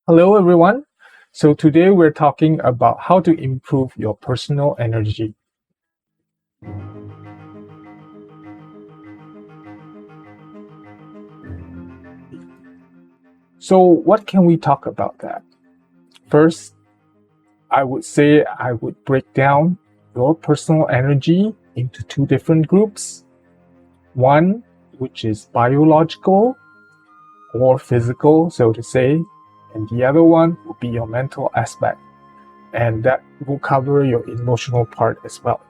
Hello everyone. So today we're talking about how to improve your personal energy. So what can we talk about that? First, I would say I would break down your personal energy into two different groups. One, which is biological or physical, so to say, and the other one will be your mental aspect, and that will cover your emotional part as well.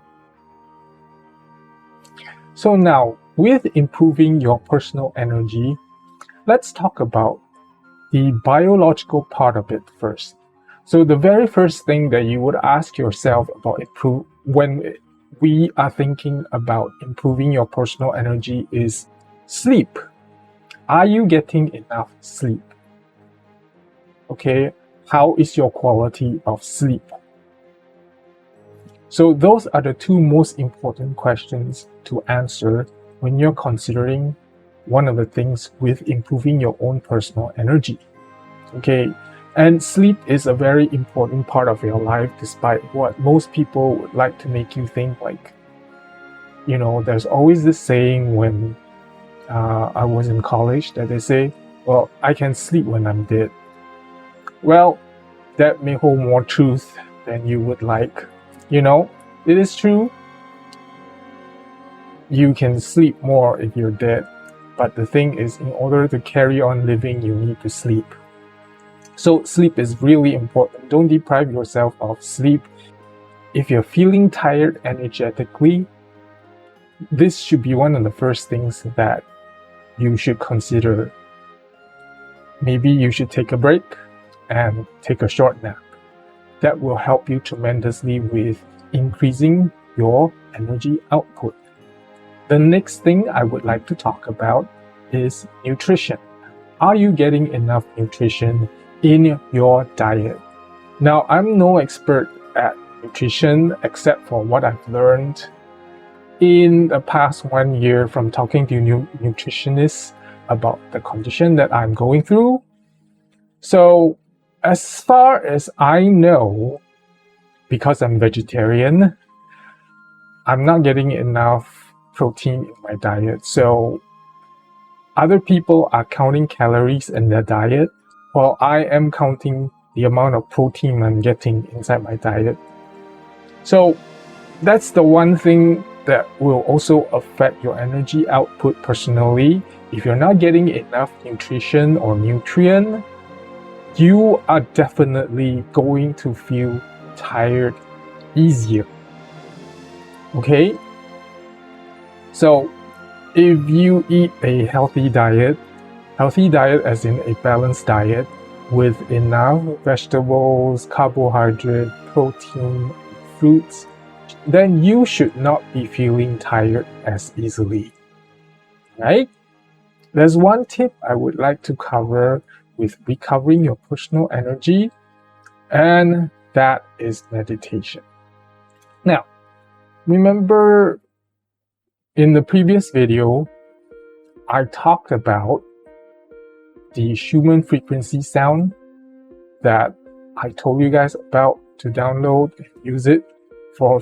So now, with improving your personal energy, let's talk about the biological part of it first. So the very first thing that you would ask yourself about when we are thinking about improving your personal energy is sleep. Are you getting enough sleep? Okay, how is your quality of sleep? So those are the two most important questions to answer when you're considering one of the things with improving your own personal energy. Okay, and sleep is a very important part of your life, despite what most people would like to make you think. Like, there's always this saying when I was in college that they say, well, I can sleep when I'm dead. Well, that may hold more truth than you would like. It is true. You can sleep more if you're dead. But the thing is, in order to carry on living, you need to sleep. So sleep is really important. Don't deprive yourself of sleep. If you're feeling tired energetically, this should be one of the first things that you should consider. Maybe you should take a break and take a short nap. That will help you tremendously with increasing your energy output. The next thing I would like to talk about is nutrition. Are you getting enough nutrition in your diet? Now, I'm no expert at nutrition except for what I've learned in the past 1 year from talking to nutritionists about the condition that I'm going through. So, as far as I know, because I'm vegetarian, I'm not getting enough protein in my diet. So other people are counting calories in their diet, while I am counting the amount of protein I'm getting inside my diet. So that's the one thing that will also affect your energy output personally. If you're not getting enough nutrition or nutrient, you are definitely going to feel tired easier. Okay? So if you eat a healthy diet as in a balanced diet with enough vegetables, carbohydrate, protein, fruits, then you should not be feeling tired as easily. Right? There's one tip I would like to cover with recovering your personal energy, and that is meditation. Now, remember in the previous video, I talked about the Schumann frequency sound that I told you guys about to download and use it for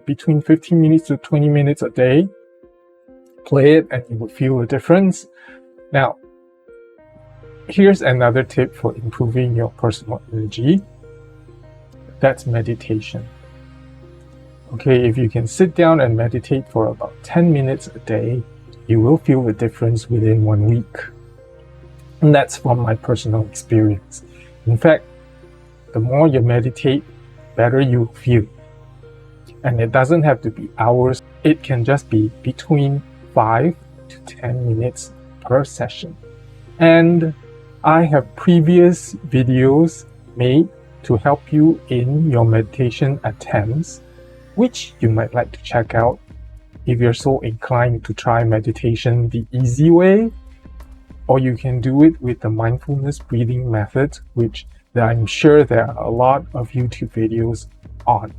between 15 minutes to 20 minutes a day. Play it and you will feel the difference. Now, here's another tip for improving your personal energy. That's meditation. Okay, if you can sit down and meditate for about 10 minutes a day, you will feel the difference within 1 week. And that's from my personal experience. In fact, the more you meditate, better you feel. And it doesn't have to be hours. It can just be between 5 to 10 minutes per session. And I have previous videos made to help you in your meditation attempts, which you might like to check out if you're so inclined to try meditation the easy way, or you can do it with the mindfulness breathing method, which I'm sure there are a lot of YouTube videos on.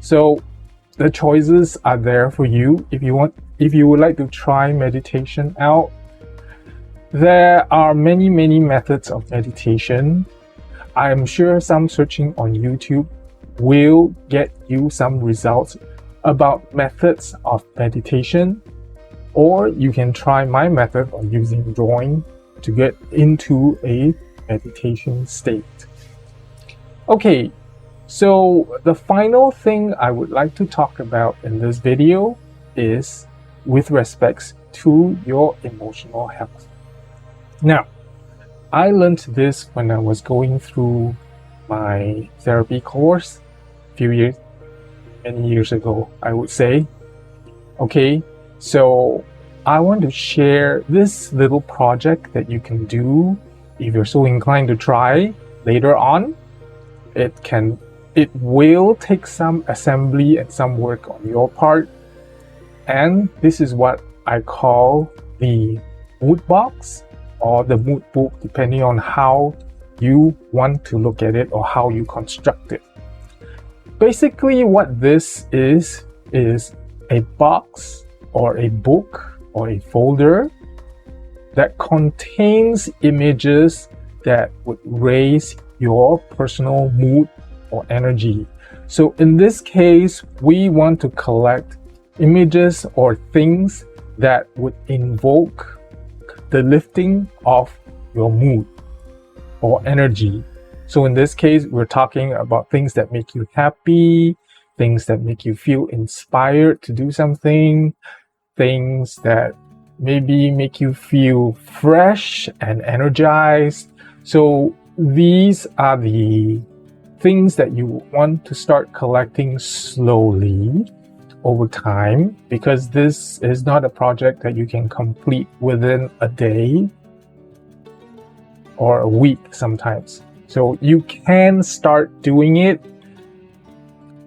So the choices are there for you. If you would like to try meditation out, there are many methods of meditation. I'm sure some searching on YouTube will get you some results about methods of meditation, or you can try my method of using drawing to get into a meditation state. Okay, so the final thing I would like to talk about in this video is with respects to your emotional health. Now, I learned this when I was going through my therapy course many years ago, I would say. Okay, so I want to share this little project that you can do if you're so inclined to try later on. It will take some assembly and some work on your part, and this is what I call the mood box or the mood book, depending on how you want to look at it or how you construct it. Basically, what this is a box or a book or a folder that contains images that would raise your personal mood or energy. So in this case, we want to collect images or things that would invoke the lifting of your mood or energy. So in this case, we're talking about things that make you happy, things that make you feel inspired to do something, things that maybe make you feel fresh and energized. So these are the things that you want to start collecting slowly over time, because this is not a project that you can complete within a day or a week sometimes. So you can start doing it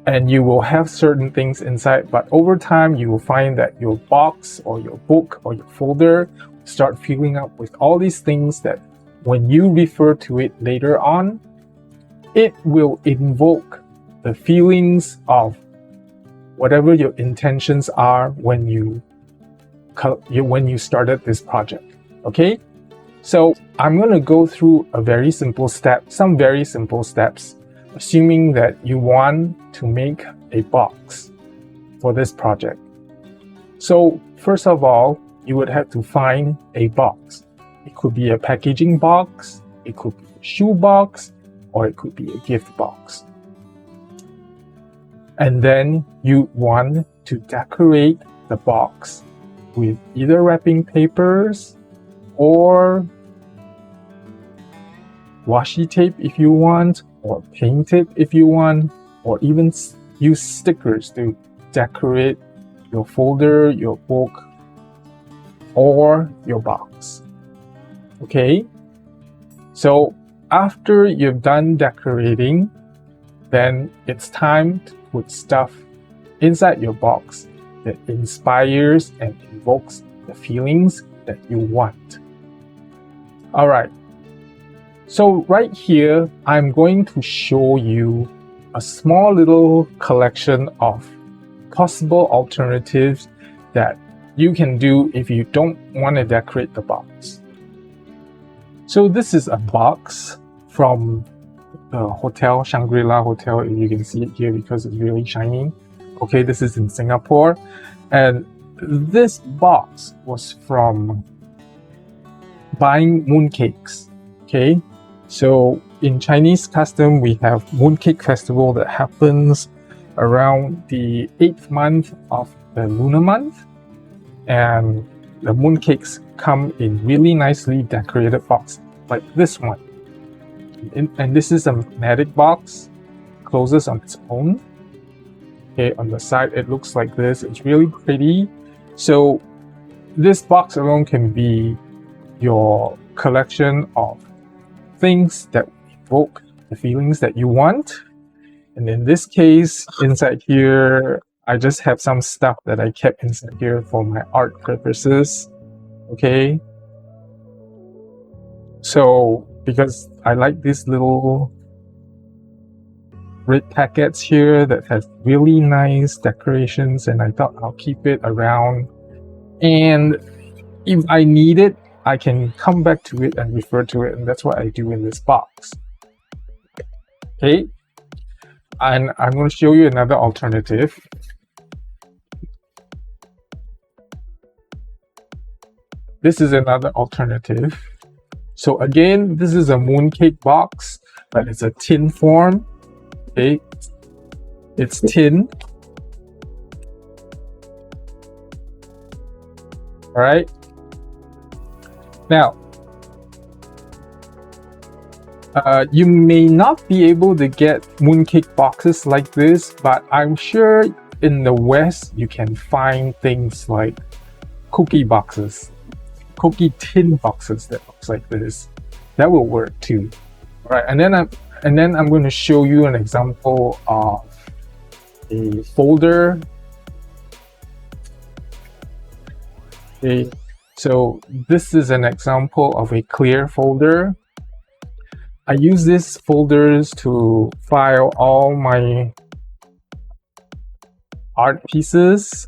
and you will have certain things inside, but over time you will find that your box or your book or your folder start filling up with all these things that when you refer to it later on, it will invoke the feelings of whatever your intentions are when you started this project. Okay, so I'm going to go through some very simple steps, assuming that you want to make a box for this project. So first of all, you would have to find a box. It could be a packaging box, it could be a shoe box, or it could be a gift box. And then you want to decorate the box with either wrapping papers or washi tape if you want, or paint it if you want, or even use stickers to decorate your folder, your book, or your box. Okay, so after you've done decorating, then it's time to put stuff inside your box that inspires and invokes the feelings that you want. All right, so right here, I'm going to show you a small little collection of possible alternatives that you can do if you don't want to decorate the box. So this is a box from the hotel, Shangri-La Hotel. You can see it here because it's really shiny. Okay, this is in Singapore. And this box was from buying mooncakes. Okay, so in Chinese custom, we have Mooncake Festival that happens around the 8th month of the lunar month. And the mooncakes come in really nicely decorated box like this one. And this is a magnetic box, closes on its own. Okay, on the side it looks like this. It's really pretty. So this box alone can be your collection of things that evoke the feelings that you want. And in this case, inside here, I just have some stuff that I kept inside here for my art purposes. Okay, so because I like these little red packets here that has really nice decorations, and I thought I'll keep it around, and if I need it, I can come back to it and refer to it, and that's what I do in this box. Okay, and I'm going to show you another alternative. This is another alternative. So again, this is a mooncake box, but it's a tin form. Okay, it's tin. All right. Now, you may not be able to get mooncake boxes like this, but I'm sure in the West you can find things like cookie boxes, cookie tin boxes that looks like this. That will work too. All right, and then I'm going to show you an example of a folder. Okay, so this is an example of a clear folder. I use these folders to file all my art pieces,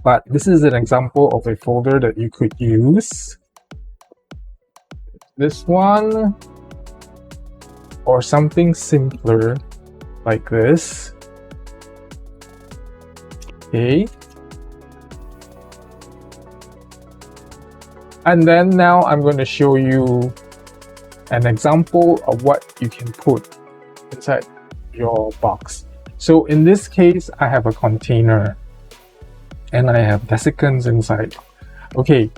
but this is an example of a folder that you could use. This one, or something simpler like this. Okay. And then now I'm going to show you an example of what you can put inside your box. So in this case, I have a container and I have desiccants inside. Okay,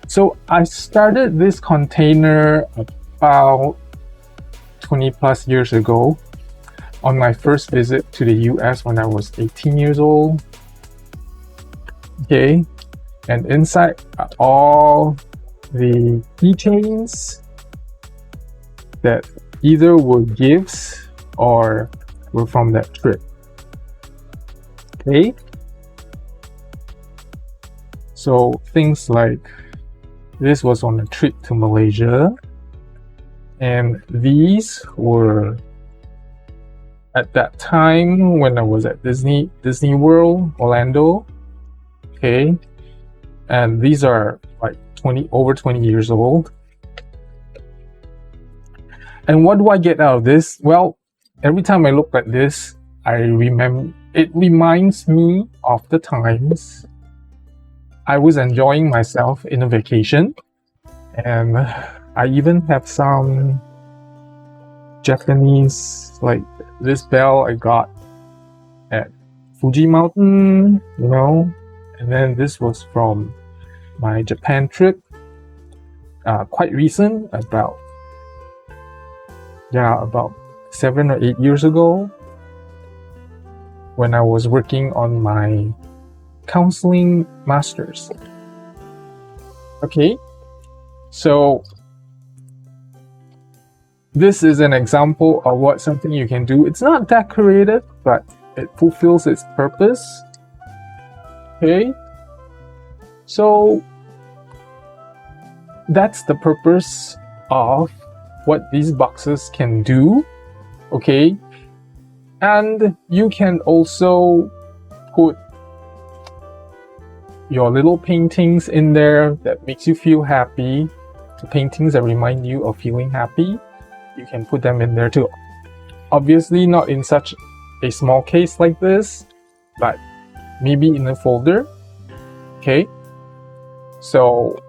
so I started this container about 20 plus years ago on my first visit to the US when I was 18 years old. Okay, and inside are all the keychains that either were gifts or were from that trip. Okay, so things like this was on a trip to Malaysia, and these were at that time when I was at Disney World, Orlando. Okay, and these are like over 20 years old. And what do I get out of this? Well, every time I look at this, it reminds me of the times I was enjoying myself in a vacation. And I even have some Japanese, like this bell I got at Fuji Mountain, you know. And then this was from my Japan trip, quite recent, about 7 or 8 years ago, when I was working on my counseling masters. Okay, so this is an example of what something you can do. It's not decorated, but it fulfills its purpose. Okay, so that's the purpose of what these boxes can do. Okay, and you can also put your little paintings in there that makes you feel happy. The paintings that remind you of feeling happy, you can put them in there too. Obviously not in such a small case like this, but maybe in a folder. Okay, so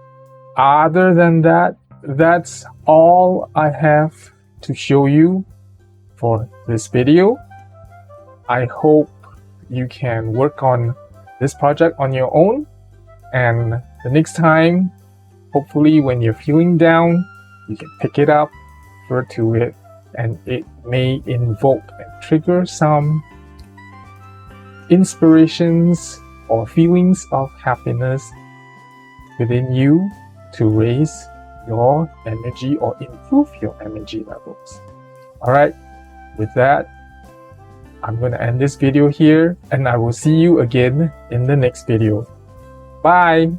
other than that, that's all I have to show you for this video. I hope you can work on this project on your own, and the next time, hopefully when you're feeling down, you can pick it up, refer to it, and it may invoke and trigger some inspirations or feelings of happiness within you to raise your energy or improve your energy levels. Alright, with that, I'm going to end this video here, and I will see you again in the next video. Bye!